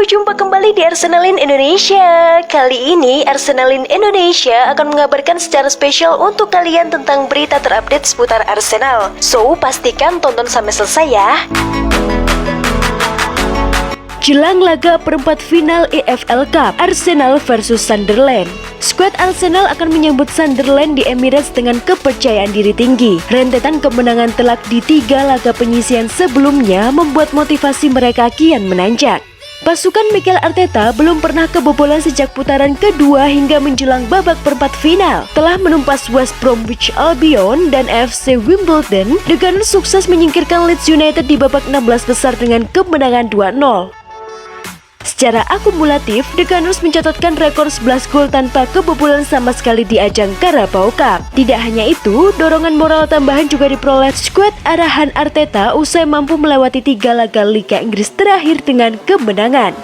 jumpa kembali di Arsenalin Indonesia. Kali ini Arsenalin Indonesia akan mengabarkan secara spesial untuk kalian tentang berita terupdate seputar Arsenal. So, pastikan tonton sampai selesai ya. Jelang laga perempat final EFL Cup, Arsenal versus Sunderland. Skuad Arsenal akan menyambut Sunderland di Emirates dengan kepercayaan diri tinggi. Rentetan kemenangan telak di 3 laga penyisian sebelumnya membuat motivasi mereka kian menanjak. Pasukan Mikel Arteta belum pernah kebobolan sejak putaran kedua hingga menjelang babak perempat final. Telah menumpas West Bromwich Albion dan FC Wimbledon, The Gunners sukses menyingkirkan Leeds United di babak 16 besar dengan kemenangan 2-0. Secara akumulatif, The Gunners mencatatkan rekor 11 gol tanpa kebobolan sama sekali di ajang Carabao Cup. Tidak hanya itu, dorongan moral tambahan juga diperoleh skuad arahan Arteta usai mampu melewati 3 laga Liga Inggris terakhir dengan kemenangan.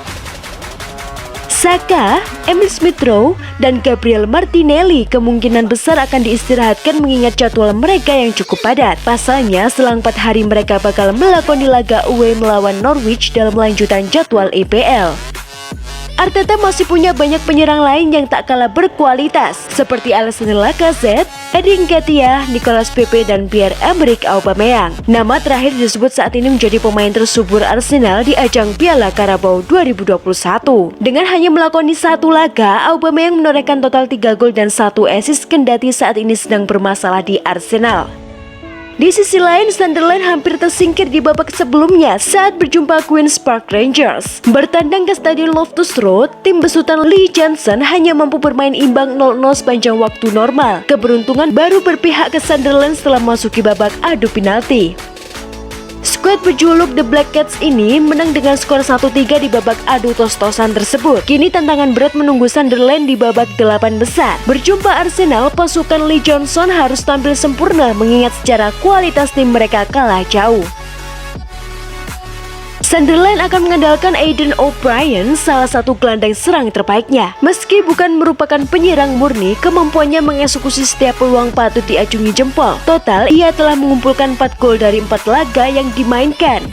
Saka, Emil Smith-Rowe, dan Gabriel Martinelli kemungkinan besar akan diistirahatkan mengingat jadwal mereka yang cukup padat. Pasalnya, selang 4 hari mereka bakal melakoni laga away melawan Norwich dalam lanjutan jadwal EPL. Arteta masih punya banyak penyerang lain yang tak kalah berkualitas, seperti Alexander Lacazette, Eddie Nketiah, Nicolas Pepe, dan Pierre-Emerick Aubameyang. Nama terakhir disebut saat ini menjadi pemain tersubur Arsenal di ajang Piala Carabao 2021. Dengan hanya melakoni 1 laga, Aubameyang menorehkan total 3 gol dan 1 assist kendati saat ini sedang bermasalah di Arsenal. Di sisi lain, Sunderland hampir tersingkir di babak sebelumnya saat berjumpa Queen's Park Rangers. Bertandang ke Stadion Loftus Road, tim besutan Lee Johnson hanya mampu bermain imbang 0-0 sepanjang waktu normal. Keberuntungan baru berpihak ke Sunderland setelah masuki babak adu penalti. Skuad berjuluk The Black Cats ini menang dengan skor 1-3 di babak adu tos-tosan tersebut. Kini tantangan berat menunggu Sunderland di babak 8 besar. Berjumpa Arsenal, pasukan Lee Johnson harus tampil sempurna mengingat secara kualitas tim mereka kalah jauh. Sunderland akan mengandalkan Aidan O'Brien, salah satu gelandang serang terbaiknya. Meski bukan merupakan penyerang murni, kemampuannya mengeksekusi setiap peluang patut diacungi jempol. Total, ia telah mengumpulkan 4 gol dari 4 laga yang dimainkan.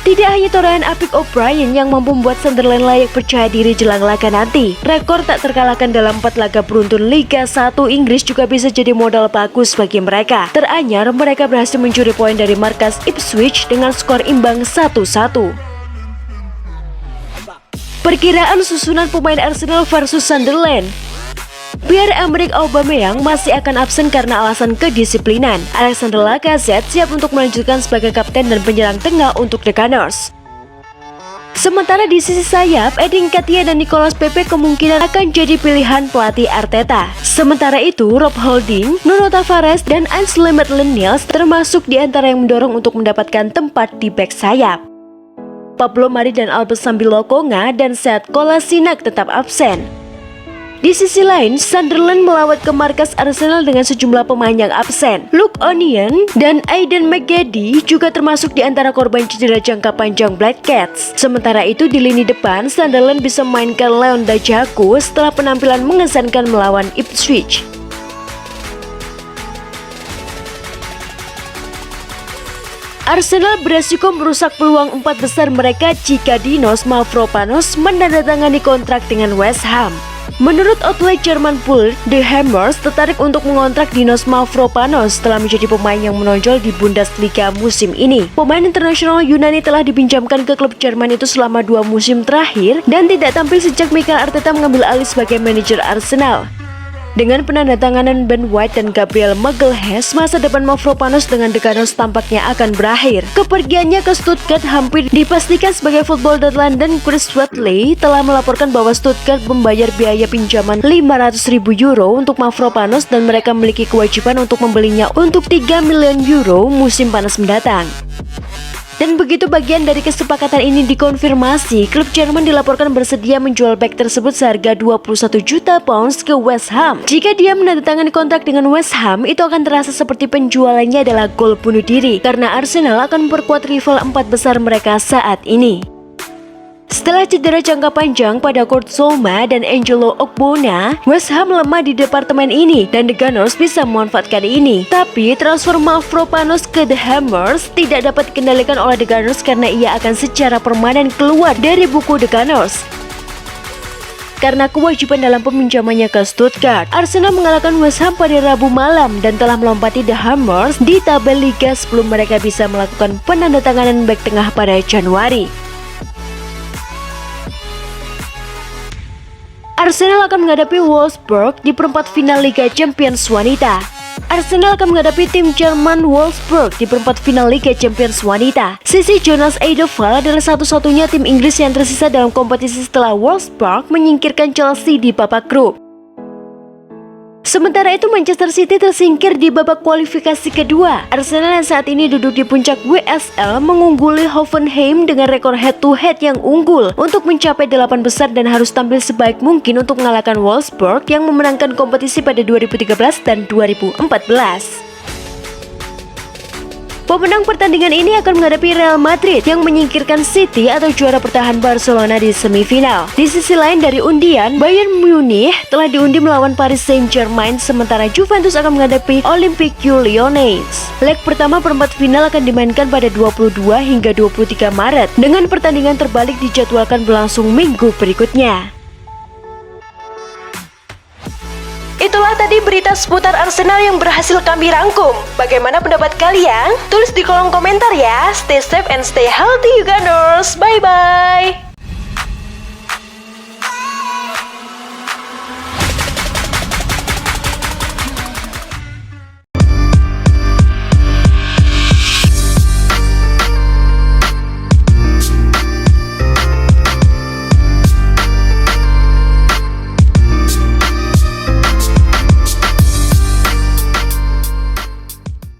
Tidak hanya torehan apik O'Brien yang mampu membuat Sunderland layak percaya diri jelang laga nanti. Rekor tak terkalahkan dalam 4 laga beruntun Liga 1 Inggris juga bisa jadi modal bagus bagi mereka. Teranyar, mereka berhasil mencuri poin dari markas Ipswich dengan skor imbang 1-1. Perkiraan susunan pemain Arsenal versus Sunderland. Pierre-Emerick Aubameyang masih akan absen karena alasan kedisiplinan. Alexander Lacazette siap untuk melanjutkan sebagai kapten dan penyerang tengah untuk The Gunners. Sementara di sisi sayap, Eddie Nketiah dan Nicolas Pepe kemungkinan akan jadi pilihan pelatih Arteta. Sementara itu, Rob Holding, Nuno Tavares, dan Ainsley Maitland-Niles termasuk di antara yang mendorong untuk mendapatkan tempat di bek sayap. Pablo Mari dan Albert Sambilokonga dan Sead Kolasinac tetap absen. Di sisi lain, Sunderland melawat ke markas Arsenal dengan sejumlah pemain yang absen. Luke O'Nien dan Aidan McGeady juga termasuk di antara korban cedera jangka panjang Black Cats. Sementara itu, di lini depan, Sunderland bisa memainkan Leon Dajaku setelah penampilan mengesankan melawan Ipswich. Arsenal beresiko merusak peluang 4 besar mereka jika Dinos Mavropanos menandatangani kontrak dengan West Ham. Menurut outlet Jerman Bild, The Hammers tertarik untuk mengontrak Dinos Mavropanos setelah menjadi pemain yang menonjol di Bundesliga musim ini. Pemain internasional Yunani telah dipinjamkan ke klub Jerman itu selama 2 musim terakhir dan tidak tampil sejak Mikel Arteta mengambil alih sebagai manajer Arsenal. Dengan penandatanganan Ben White dan Gabriel Magalhaes, masa depan Mavropanos dengan The Gunners tampaknya akan berakhir. Kepergiannya ke Stuttgart hampir dipastikan sebagai Football London. Chris Watley telah melaporkan bahwa Stuttgart membayar biaya pinjaman 500.000 euro untuk Mavropanos dan mereka memiliki kewajiban untuk membelinya untuk 3 miliar euro musim panas mendatang. Dan begitu bagian dari kesepakatan ini dikonfirmasi, klub Jerman dilaporkan bersedia menjual bek tersebut seharga 21 juta pounds ke West Ham. Jika dia menandatangani kontrak dengan West Ham, itu akan terasa seperti penjualannya adalah gol bunuh diri, karena Arsenal akan memperkuat rival 4 besar mereka saat ini. Setelah cedera jangka panjang pada Kurt Zouma dan Angelo Ogbonna, West Ham lemah di departemen ini dan The Gunners bisa memanfaatkan ini. Tapi transfer Mavropanos ke The Hammers tidak dapat dikendalikan oleh The Gunners karena ia akan secara permanen keluar dari buku The Gunners karena kewajiban dalam peminjamannya ke Stuttgart. Arsenal mengalahkan West Ham pada Rabu malam dan telah melompati The Hammers di tabel liga sebelum mereka bisa melakukan penandatanganan bek tengah pada Januari. Arsenal akan menghadapi Wolfsburg di perempat final Liga Champions Wanita. Arsenal akan menghadapi tim Jerman Wolfsburg di perempat final Liga Champions Wanita. Sisi Jonas Eidevall adalah satu-satunya tim Inggris yang tersisa dalam kompetisi setelah Wolfsburg menyingkirkan Chelsea di babak grup. Sementara itu Manchester City tersingkir di babak kualifikasi kedua. Arsenal yang saat ini duduk di puncak WSL mengungguli Hoffenheim dengan rekor head-to-head yang unggul untuk mencapai 8 besar dan harus tampil sebaik mungkin untuk mengalahkan Wolfsburg yang memenangkan kompetisi pada 2013 dan 2014. Pemenang pertandingan ini akan menghadapi Real Madrid yang menyingkirkan City atau juara bertahan Barcelona di semifinal. Di sisi lain dari undian, Bayern Munich telah diundi melawan Paris Saint-Germain sementara Juventus akan menghadapi Olympique Lyonnais. Leg pertama perempat final akan dimainkan pada 22 hingga 23 Maret dengan pertandingan terbalik dijadwalkan berlangsung minggu berikutnya. Itulah tadi berita seputar Arsenal yang berhasil kami rangkum. Bagaimana pendapat kalian? Tulis di kolom komentar ya. Stay safe and stay healthy, you Gunners. Bye-bye.